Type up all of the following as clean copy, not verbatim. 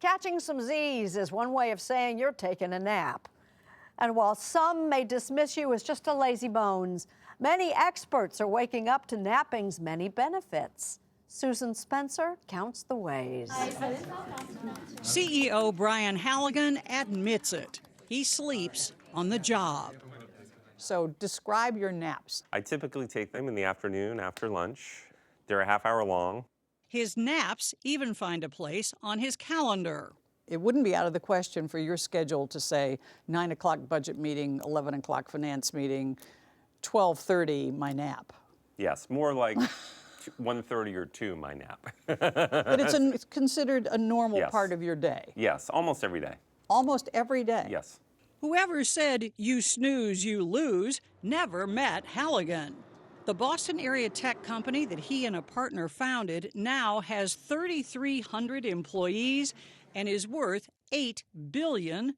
Catching some Z's is one way of saying you're taking a nap. And while some may dismiss you as just a lazy bones, many experts are waking up to napping's many benefits. Susan Spencer counts the ways. CEO Brian Halligan admits it. He sleeps on the job. So describe your naps. I typically take them in the afternoon after lunch. They're a half hour long. His naps even find a place on his calendar. It wouldn't be out of the question for your schedule to say 9 o'clock budget meeting, 11 o'clock finance meeting, 12:30 my nap. Yes, more like 1:30 or 2 my nap. But it's considered a normal Yes. part of your day. Yes, almost every day. Almost every day. Yes. Whoever said you snooze, you lose never met Halligan. The Boston area tech company that he and a partner founded now has 3,300 employees and is worth $8 billion.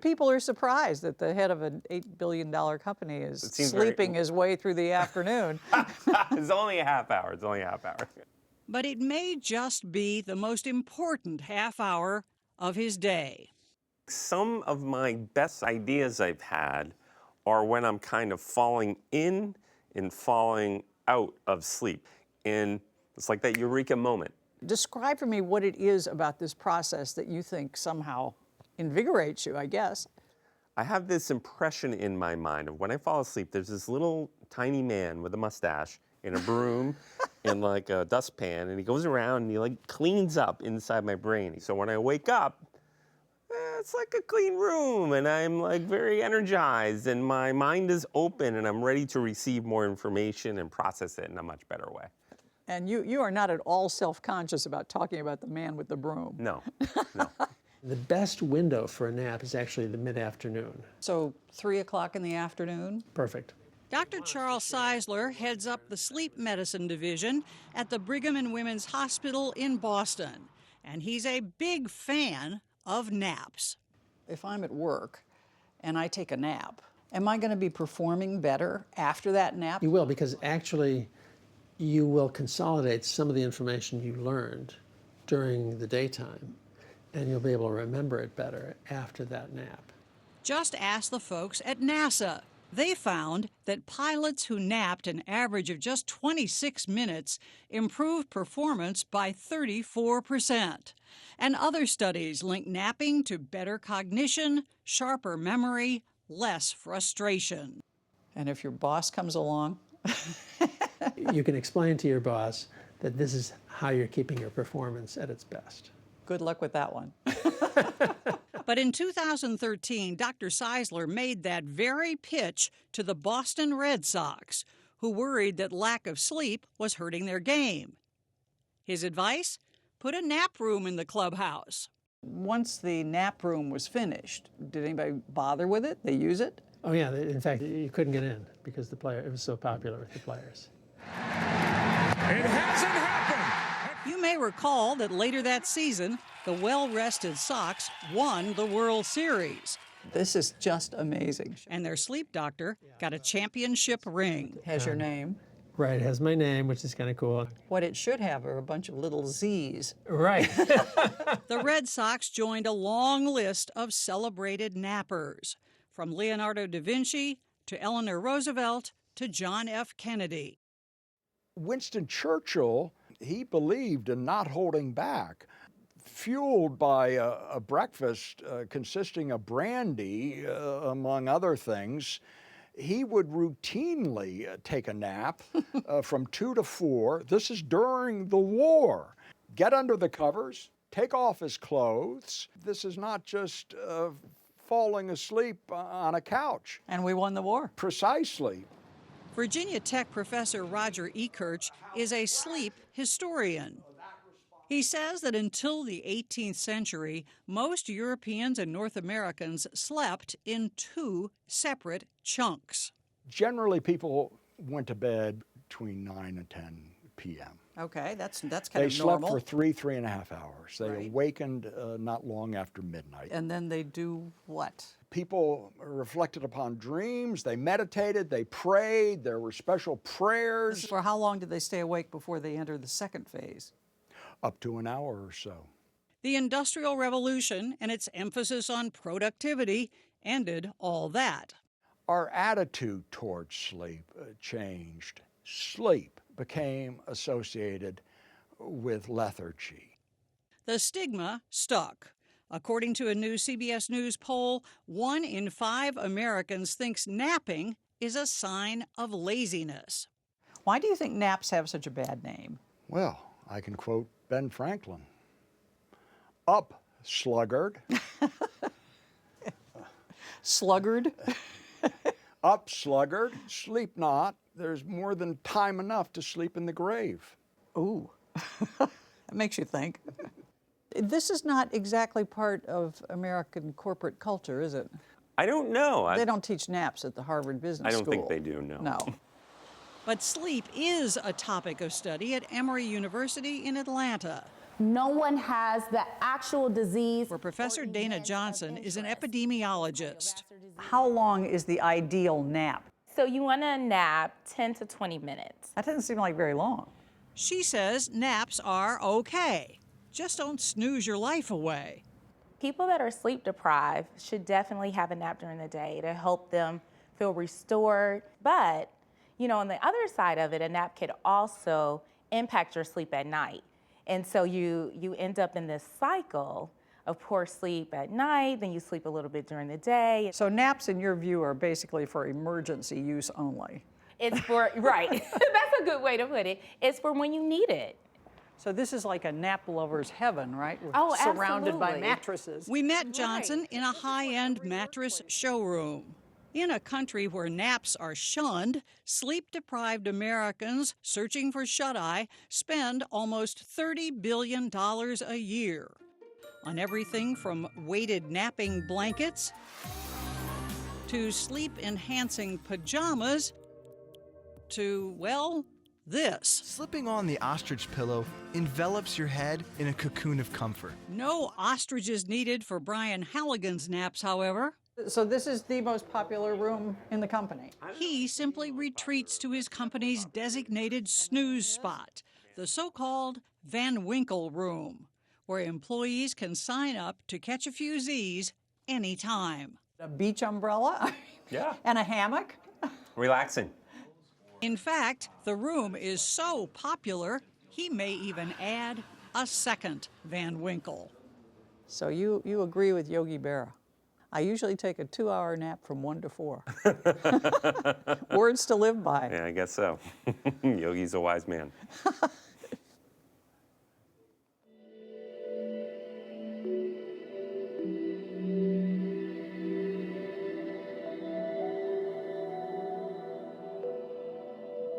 People are surprised that the head of an $8 billion company is sleeping his way through the afternoon. It's only a half hour. It's only a half hour. But it may just be the most important half hour of his day. Some of my best ideas I've had are when I'm kind of falling in and falling out of sleep. And it's like that eureka moment. Describe for me what it is about this process that you think somehow invigorates you, I guess. I have this impression in my mind of when I fall asleep, there's this little tiny man with a mustache and a broom and like a dustpan, and he goes around and he like cleans up inside my brain. So when I wake up, it's like a clean room, and I'm like very energized, and my mind is open, and I'm ready to receive more information and process it in a much better way. And you are not at all self-conscious about talking about the man with the broom. No, no. The best window for a nap is actually the mid-afternoon. So 3 o'clock in the afternoon? Perfect. Dr. Charles Czeisler heads up the sleep medicine division at the Brigham and Women's Hospital in Boston, and he's a big fan of naps. If I'm at work and I take a nap, am I going to be performing better after that nap? You will, because actually you will consolidate some of the information you learned during the daytime, and you'll be able to remember it better after that nap. Just ask the folks at NASA. They found that pilots who napped an average of just 26 minutes improved performance by 34%. And other studies link napping to better cognition, sharper memory, less frustration. And if your boss comes along? You can explain to your boss that this is how you're keeping your performance at its best. Good luck with that one. But in 2013, Dr. Czeisler made that very pitch to the Boston Red Sox, who worried that lack of sleep was hurting their game. His advice? Put a nap room in the clubhouse. Once the nap room was finished, did anybody bother with it? They use it? Oh yeah, in fact, you couldn't get in because it was so popular with the players. It hasn't happened! You may recall that later that season, the well-rested Sox won the World Series. This is just amazing. And their sleep doctor got a championship ring. Has your name. Right, it has my name, which is kind of cool. What it should have are a bunch of little Z's. Right. The Red Sox joined a long list of celebrated nappers, from Leonardo da Vinci to Eleanor Roosevelt to John F. Kennedy. Winston Churchill, he believed in not holding back. Fueled by a breakfast consisting of brandy, among other things, he would routinely take a nap from 2 to 4. This is during the war. Get under the covers, take off his clothes. This is not just falling asleep on a couch. And we won the war. Precisely. Virginia Tech professor Roger Ekirch is a sleep historian. He says that until the 18th century, most Europeans and North Americans slept in 2 separate chunks. Generally, people went to bed between 9 and 10 p.m. Okay, that's kind They of slept normal. for 3.5 hours. They awakened not long after midnight. And then they do what? People reflected upon dreams, they meditated, they prayed, there were special prayers. For how long did they stay awake before they entered the second phase? Up to an hour or so. The Industrial Revolution and its emphasis on productivity ended all that. Our attitude towards sleep changed. Sleep became associated with lethargy. The stigma stuck. According to a new CBS News poll, 1 in 5 Americans thinks napping is a sign of laziness. Why do you think naps have such a bad name? Well, I can quote Ben Franklin. Up, sluggard. Sluggard? Up, sluggard, sleep not. There's more than time enough to sleep in the grave. Ooh, that makes you think. This is not exactly part of American corporate culture, is it? I don't know. They don't teach naps at the Harvard Business School. I don't think they do, no. No. But sleep is a topic of study at Emory University in Atlanta, No one has the actual disease. where Professor Dayna Johnson is an epidemiologist. How long is the ideal nap? So you want to nap 10 to 20 minutes. That doesn't seem like very long. She says naps are okay. Just don't snooze your life away. People that are sleep deprived should definitely have a nap during the day to help them feel restored. But, you know, on the other side of it, a nap could also impact your sleep at night. And so you end up in this cycle of poor sleep at night, then you sleep a little bit during the day. So naps, in your view, are basically for emergency use only. It's for, right, that's a good way to put it. It's for when you need it. So this is like a nap lover's heaven, right? We're Oh, surrounded by absolutely. mattresses. We met Johnson in a high-end mattress showroom. In a country where naps are shunned, sleep-deprived Americans searching for shut-eye spend almost $30 billion a year on everything from weighted napping blankets to sleep-enhancing pajamas to, well, this. Slipping on the ostrich pillow envelops your head in a cocoon of comfort. No ostriches needed for Brian Halligan's naps, however. So this is the most popular room in the company. He simply retreats to his company's designated snooze spot, the so-called Van Winkle room, where employees can sign up to catch a few Z's anytime. A beach umbrella Yeah. and a hammock. Relaxing. In fact, the room is so popular, he may even add a second Van Winkle. So you agree with Yogi Berra. I usually take a 2-hour nap from 1 to 4. Words to live by. Yeah, I guess so. Yogi's a wise man.